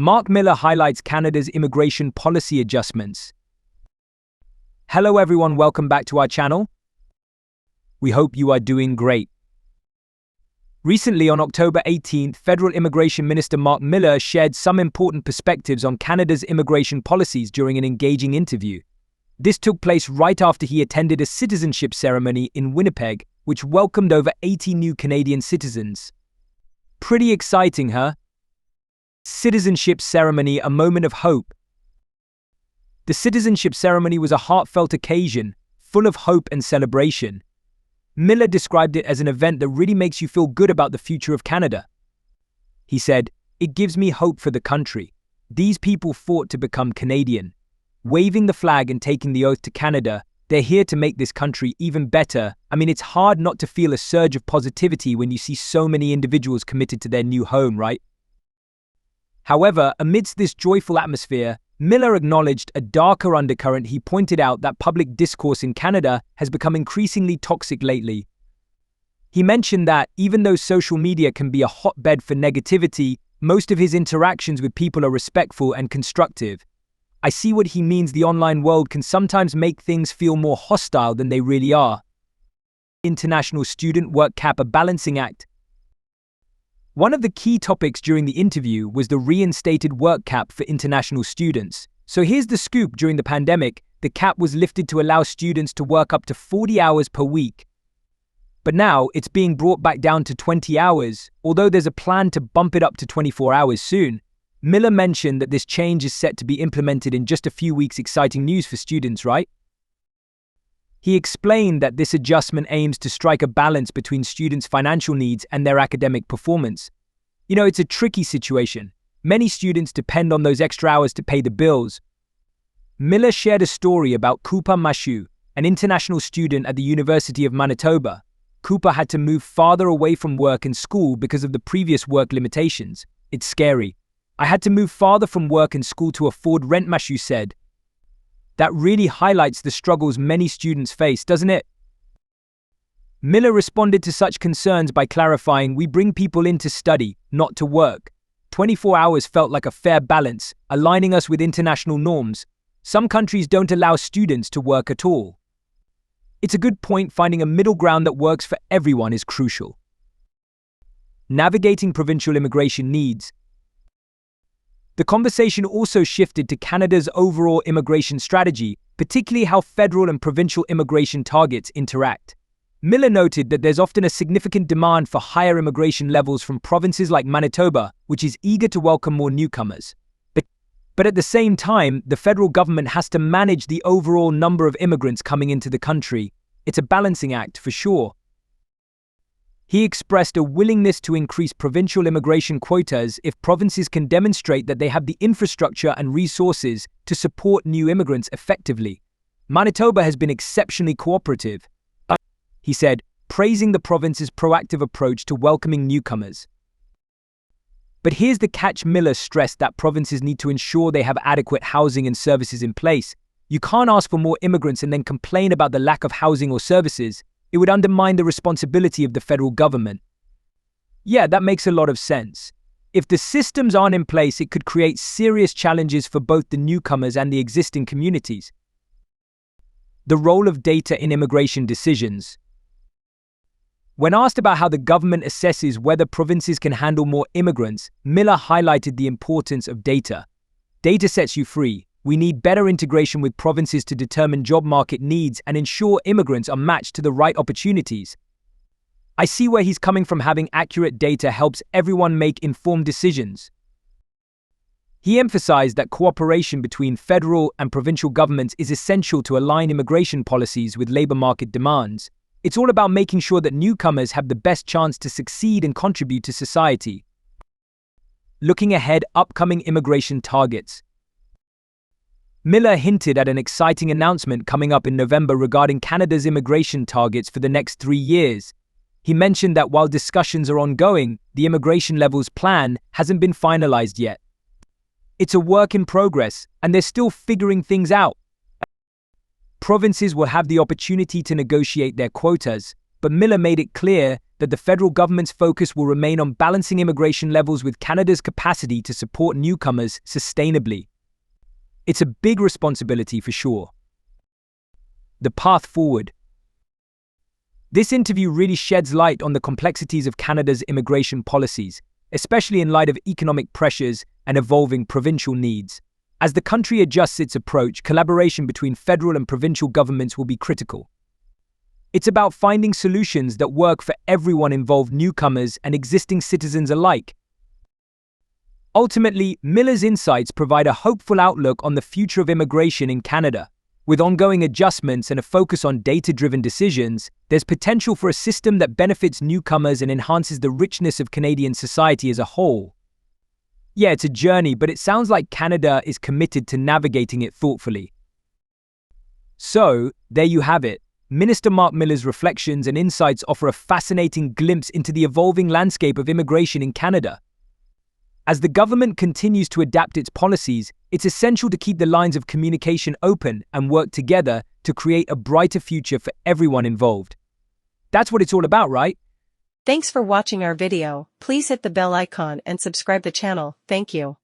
Marc Miller highlights Canada's immigration policy adjustments. Hello everyone, welcome back to our channel. We hope you are doing great. Recently, on October 18th, Federal Immigration Minister Marc Miller shared some important perspectives on Canada's immigration policies during an engaging interview. This took place right after he attended a citizenship ceremony in Winnipeg, which welcomed over 80 new Canadian citizens. Pretty exciting, huh? Citizenship ceremony, a moment of hope. The citizenship ceremony was a heartfelt occasion, full of hope and celebration. Miller described it as an event that really makes you feel good about the future of Canada. He said, "It gives me hope for the country. These people fought to become Canadian. Waving the flag and taking the oath to Canada, they're here to make this country even better." I mean, it's hard not to feel a surge of positivity when you see so many individuals committed to their new home, right? However, amidst this joyful atmosphere, Miller acknowledged a darker undercurrent. He pointed out that public discourse in Canada has become increasingly toxic lately. He mentioned that, even though social media can be a hotbed for negativity, most of his interactions with people are respectful and constructive. I see what he means. The online world can sometimes make things feel more hostile than they really are. International student work cap, a balancing act. One of the key topics during the interview was the reinstated work cap for international students. So here's the scoop: during the pandemic, the cap was lifted to allow students to work up to 40 hours per week. But now it's being brought back down to 20 hours, although there's a plan to bump it up to 24 hours soon. Miller mentioned that this change is set to be implemented in just a few weeks. Exciting news for students, right? He explained that this adjustment aims to strike a balance between students' financial needs and their academic performance. You know, it's a tricky situation. Many students depend on those extra hours to pay the bills. Miller shared a story about Cooper Mashu, an international student at the University of Manitoba. Cooper had to move farther away from work and school because of the previous work limitations. "It's scary. I had to move farther from work and school to afford rent," Mashu said. That really highlights the struggles many students face, doesn't it? Miller responded to such concerns by clarifying, "We bring people in to study, not to work. 24 hours felt like a fair balance, aligning us with international norms. Some countries don't allow students to work at all." It's a good point. Finding a middle ground that works for everyone is crucial. Navigating provincial immigration needs. The conversation also shifted to Canada's overall immigration strategy, particularly how federal and provincial immigration targets interact. Miller noted that there's often a significant demand for higher immigration levels from provinces like Manitoba, which is eager to welcome more newcomers. But at the same time, the federal government has to manage the overall number of immigrants coming into the country. It's a balancing act, for sure. He expressed a willingness to increase provincial immigration quotas if provinces can demonstrate that they have the infrastructure and resources to support new immigrants effectively. Manitoba has been exceptionally cooperative, he said, praising the province's proactive approach to welcoming newcomers. But here's the catch: Miller stressed that provinces need to ensure they have adequate housing and services in place. You can't ask for more immigrants and then complain about the lack of housing or services. It would undermine the responsibility of the federal government. Yeah, that makes a lot of sense. If the systems aren't in place, it could create serious challenges for both the newcomers and the existing communities. The role of data in immigration decisions. When asked about how the government assesses whether provinces can handle more immigrants, Miller highlighted the importance of data. Data sets you free. We need better integration with provinces to determine job market needs and ensure immigrants are matched to the right opportunities. I see where he's coming from. Having accurate data helps everyone make informed decisions. He emphasized that cooperation between federal and provincial governments is essential to align immigration policies with labor market demands. It's all about making sure that newcomers have the best chance to succeed and contribute to society. Looking ahead, upcoming immigration targets. Miller hinted at an exciting announcement coming up in November regarding Canada's immigration targets for the next 3 years. He mentioned that while discussions are ongoing, the immigration levels plan hasn't been finalized yet. It's a work in progress, and they're still figuring things out. Provinces will have the opportunity to negotiate their quotas, but Miller made it clear that the federal government's focus will remain on balancing immigration levels with Canada's capacity to support newcomers sustainably. It's a big responsibility for sure. The path forward. This interview really sheds light on the complexities of Canada's immigration policies, especially in light of economic pressures and evolving provincial needs. As the country adjusts its approach, collaboration between federal and provincial governments will be critical. It's about finding solutions that work for everyone involved, newcomers and existing citizens alike. Ultimately, Miller's insights provide a hopeful outlook on the future of immigration in Canada. With ongoing adjustments and a focus on data-driven decisions, there's potential for a system that benefits newcomers and enhances the richness of Canadian society as a whole. Yeah, it's a journey, but it sounds like Canada is committed to navigating it thoughtfully. So, there you have it. Minister Marc Miller's reflections and insights offer a fascinating glimpse into the evolving landscape of immigration in Canada. As the government continues to adapt its policies, it's essential to keep the lines of communication open and work together to create a brighter future for everyone involved. That's what it's all about, right? Thanks for watching our video. Please hit the bell icon and subscribe the channel. Thank you.